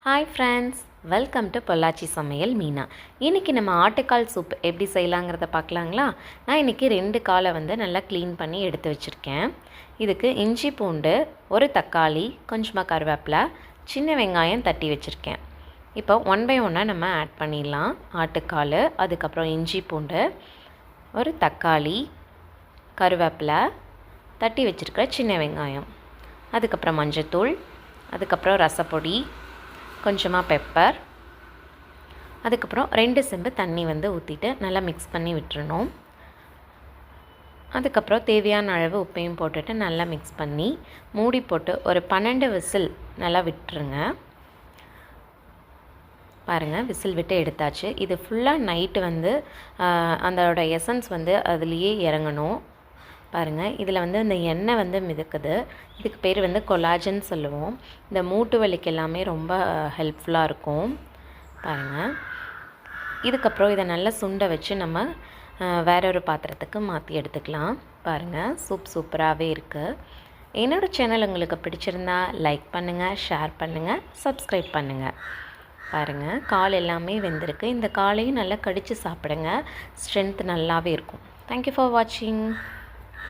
Hi friends, welcome to Pollachi சமையல் மீனா. இன்றைக்கி நம்ம ஆட்டுக்கால் சூப் எப்படி செய்யலாங்கிறத பார்க்கலாங்களா. நான் இன்றைக்கி 2 காலை நல்லா க்ளீன் பண்ணி எடுத்து வச்சுருக்கேன். இதுக்கு இஞ்சி பூண்டு, ஒரு தக்காளி, கொஞ்சமாக கருவேப்பிலை, சின்ன வெங்காயம் தட்டி வச்சுருக்கேன். இப்போ 1 by 1 நம்ம ஆட் பண்ணிடலாம். ஆட்டுக்கால், அதுக்கப்புறம் இஞ்சி பூண்டு, ஒரு தக்காளி, கருவேப்பிலை, தட்டி வச்சுருக்கிற சின்ன வெங்காயம், அதுக்கப்புறம் மஞ்சத்தூள், அதுக்கப்புறம் ரசப்பொடி, கொஞ்சமாக பெப்பர், அதுக்கப்புறம் 2 செம்பு தண்ணி ஊற்றிட்டு நல்லா மிக்ஸ் பண்ணி விட்டுறணும். அதுக்கப்புறம் தேவையான அளவு உப்பையும் போட்டுட்டு நல்லா மிக்ஸ் பண்ணி மூடி போட்டு ஒரு 12 விசில் நல்லா விட்டுருங்க. பாருங்கள், விசில் விட்டு எடுத்தாச்சு. இது ஃபுல்லாக நைட்டு அதோட எசன்ஸ் அதுலேயே இறங்கணும். பாருங்கள், இதில் இந்த எண்ணெய் மிதக்குது. இதுக்கு பேர் கொலாஜன் சொல்லுவோம். இந்த மூட்டு வலிக்கு எல்லாமே ரொம்ப ஹெல்ப்ஃபுல்லாக இருக்கும். பாருங்கள், இதுக்கப்புறம் இதை நல்லா சுண்ட வச்சு நம்ம வேறொரு பாத்திரத்துக்கு மாற்றி எடுத்துக்கலாம். பாருங்கள், சூப்பராகவே இருக்குது. என்னோடய சேனல் உங்களுக்கு பிடிச்சிருந்தா லைக் பண்ணுங்கள், ஷேர் பண்ணுங்கள், சப்ஸ்கிரைப் பண்ணுங்கள். பாருங்கள், கால் எல்லாமே வெந்திருக்கு. இந்த காலையும் நல்லா கடித்து சாப்பிடுங்க, ஸ்ட்ரென்த் நல்லாவே இருக்கும். தேங்க்யூ ஃபார் வாட்சிங்.